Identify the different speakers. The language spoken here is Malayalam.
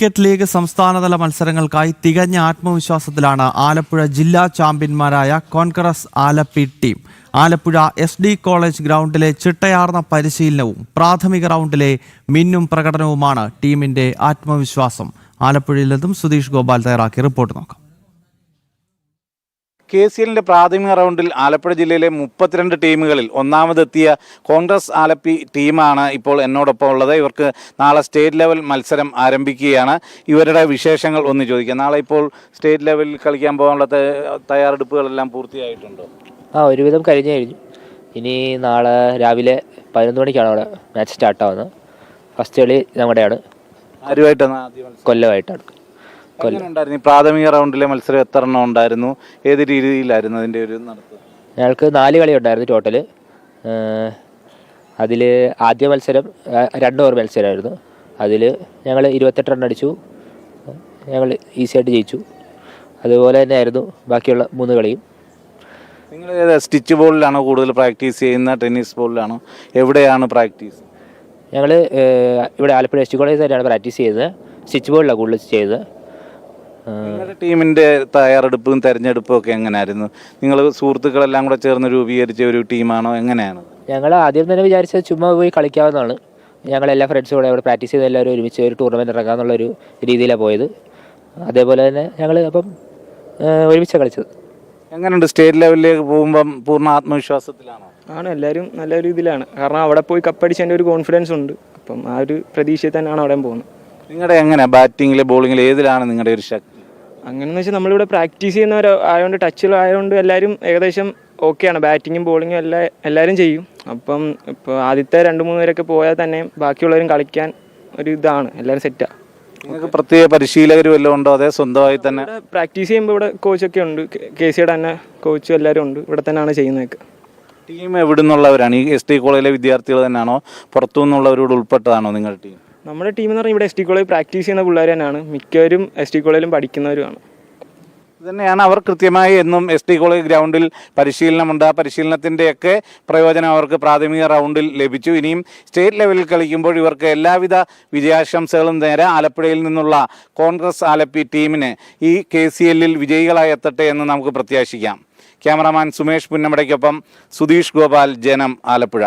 Speaker 1: ക്രിക്കറ്റ് ലീഗ് സംസ്ഥാനതല മത്സരങ്ങൾക്കായി തികഞ്ഞ ആത്മവിശ്വാസത്തിലാണ് ആലപ്പുഴ ജില്ലാ ചാമ്പ്യന്മാരായ Congress Alleppey team. Alappuzha SD college ഗ്രൗണ്ടിലെ ചിട്ടയാർന്ന പരിശീലനവും പ്രാഥമിക റൗണ്ടിലെ മിന്നും പ്രകടനവുമാണ് ടീമിന്റെ ആത്മവിശ്വാസം. ആലപ്പുഴയിൽ നിന്നും സുധീഷ് ഗോപാൽ തയ്യാറാക്കിയ റിപ്പോർട്ട് നോക്കാം.
Speaker 2: KCL പ്രാഥമിക റൗണ്ടിൽ ആലപ്പുഴ ജില്ലയിലെ 32 ടീമുകളിൽ ഒന്നാമതെത്തിയ കോൺഗ്രസ് ആലപ്പി ടീമാണ് ഇപ്പോൾ എന്നോടൊപ്പം ഉള്ളത്. ഇവർക്ക് നാളെ സ്റ്റേറ്റ് ലെവൽ മത്സരം ആരംഭിക്കുകയാണ്. ഇവരുടെ വിശേഷങ്ങൾ ഒന്ന് ചോദിക്കാം. നാളെ ഇപ്പോൾ സ്റ്റേറ്റ് ലെവലിൽ കളിക്കാൻ പോകാനുള്ള തയ്യാറെടുപ്പുകളെല്ലാം പൂർത്തിയായിട്ടുണ്ടോ?
Speaker 3: ഒരുവിധം കഴിഞ്ഞു. ഇനി നാളെ രാവിലെ 11 മണിക്കാണ് അവിടെ മാച്ച് സ്റ്റാർട്ടാവുന്നത്. ഫസ്റ്റ് കളി നമ്മുടെയാണ്.
Speaker 2: ആരുമായിട്ടാണ് ആദ്യം?
Speaker 3: കൊല്ലമായിട്ടാണ്.
Speaker 2: പ്രാഥമിക റൗണ്ടിലെ മത്സരം എത്ര എണ്ണം ഉണ്ടായിരുന്നു? ഏത് രീതിയിലായിരുന്നു അതിൻ്റെ ഒരു നടത്തുക?
Speaker 3: ഞങ്ങൾക്ക് 4 കളി ഉണ്ടായിരുന്നു ടോട്ടല്. അതിൽ ആദ്യ മത്സരം 2 ഓവർ മത്സരമായിരുന്നു. അതിൽ ഞങ്ങൾ 28 റൺ അടിച്ചു. ഞങ്ങൾ ഈസിയായിട്ട് ജയിച്ചു. അതുപോലെ തന്നെ ആയിരുന്നു ബാക്കിയുള്ള 3 കളിയും.
Speaker 2: നിങ്ങൾ സ്റ്റിച്ച് ബോളിലാണോ കൂടുതൽ പ്രാക്ടീസ് ചെയ്യുന്ന, ടെന്നീസ് ബോളിലാണോ? എവിടെയാണ് പ്രാക്ടീസ്?
Speaker 3: ഞങ്ങൾ ഇവിടെ ആലപ്പുഴ SD കോളേജ് തന്നെയാണ് പ്രാക്ടീസ് ചെയ്തത്. സ്റ്റിച്ച് ബോളിലാണ് കൂടുതൽ ചെയ്തത്.
Speaker 2: നിങ്ങളുടെ ടീമിൻ്റെ തയ്യാറെടുപ്പും തെരഞ്ഞെടുപ്പും ഒക്കെ എങ്ങനെയായിരുന്നു? നിങ്ങൾ സുഹൃത്തുക്കളെല്ലാം കൂടെ ചേർന്ന് രൂപീകരിച്ച ഒരു ടീമാണോ? എങ്ങനെയാണ്?
Speaker 3: ഞങ്ങൾ ആദ്യം തന്നെ വിചാരിച്ചത് ചുമ്മാ പോയി കളിക്കാവുന്നതാണ്. ഞങ്ങളെല്ലാ ഫ്രണ്ട്സും കൂടെ അവിടെ പ്രാക്ടീസ് ചെയ്ത് എല്ലാവരും ഒരുമിച്ച് ഒരു ടൂർണമെൻറ്റ് ഇറങ്ങാമെന്നുള്ളൊരു രീതിയിലാണ് പോയത്. അതേപോലെ തന്നെ ഞങ്ങൾ അപ്പം ഒരുമിച്ചാണ് കളിച്ചത്.
Speaker 2: എങ്ങനെയുണ്ട് സ്റ്റേറ്റ് ലെവലിലേക്ക് പോകുമ്പം? പൂർണ്ണ ആത്മവിശ്വാസത്തിലാണോ?
Speaker 4: ആണ്, എല്ലാവരും നല്ല രീതിയിലാണ്. കാരണം അവിടെ പോയി കപ്പടിച്ചതിൻ്റെ ഒരു കോൺഫിഡൻസ് ഉണ്ട്. അപ്പം ആ ഒരു പ്രതീക്ഷയിൽ തന്നെയാണ് അവിടെ പോകുന്നത്.
Speaker 2: നിങ്ങളുടെ എങ്ങനെ ബാറ്റിങ്ങിൽ ബോളിങ്ങിൽ ഏതിലാണ് നിങ്ങളുടെ ഒരു ശക്തി?
Speaker 4: അങ്ങനെയെന്ന് വെച്ചാൽ നമ്മളിവിടെ പ്രാക്ടീസ് ചെയ്യുന്നവർ ആയതുകൊണ്ട്, ടച്ചിലായതുകൊണ്ട് എല്ലാവരും ഏകദേശം ഓക്കെയാണ്. ബാറ്റിങ്ങും ബോളിങ്ങും എല്ലാവരും ചെയ്യും. അപ്പം ഇപ്പോൾ ആദ്യത്തെ 2-3 പേരൊക്കെ പോയാൽ തന്നെ ബാക്കിയുള്ളവരും കളിക്കാൻ ഒരു ഇതാണ്, എല്ലാവരും സെറ്റാണ്.
Speaker 2: നിങ്ങൾക്ക് പ്രത്യേക പരിശീലകരും വല്ലതും ഉണ്ടോ? അതേ സ്വന്തമായി തന്നെ
Speaker 4: പ്രാക്ടീസ് ചെയ്യുമ്പോൾ ഇവിടെ കോച്ചൊക്കെ ഉണ്ട്. KCയുടെ തന്നെ കോച്ചും എല്ലാവരും ഉണ്ട്. ഇവിടെ തന്നെയാണ് ചെയ്യുന്നതൊക്കെ.
Speaker 2: ടീം എവിടെ നിന്നുള്ളവരാണ്? ഈ SD കോളേജിലെ വിദ്യാർത്ഥികൾ തന്നെയാണോ, പുറത്തു നിന്നുള്ളവരോട് ഉൾപ്പെട്ടതാണോ നിങ്ങളുടെ ടീം?
Speaker 4: നമ്മുടെ ടീം എന്ന് പറഞ്ഞാൽ ഇവിടെ SD കോളേജ് പ്രാക്ടീസ് ചെയ്യുന്ന പിള്ളേർ തന്നെയാണ്. മിക്കവരും SD കോളേജിലും പഠിക്കുന്നവരുമാണ്.
Speaker 2: ഇതുതന്നെയാണ് അവർ കൃത്യമായി എന്നും SD കോളേജ് ഗ്രൗണ്ടിൽ പരിശീലനമുണ്ട്. ആ പരിശീലനത്തിൻ്റെയൊക്കെ പ്രയോജനം അവർക്ക് പ്രാഥമിക റൗണ്ടിൽ ലഭിച്ചു. ഇനിയും സ്റ്റേറ്റ് ലെവലിൽ കളിക്കുമ്പോൾ ഇവർക്ക് എല്ലാവിധ വിജയാശംസകളും നേരെ. ആലപ്പുഴയിൽ നിന്നുള്ള കോൺഗ്രസ് ആലപ്പി ടീമിന് ഈ KCLൽ വിജയികളായി എത്തട്ടെ എന്ന് നമുക്ക് പ്രത്യാശിക്കാം. ക്യാമറാമാൻ സുമേഷ് പുന്നമടയ്ക്കൊപ്പം സുധീഷ് ഗോപാൽ, ജനം, ആലപ്പുഴ.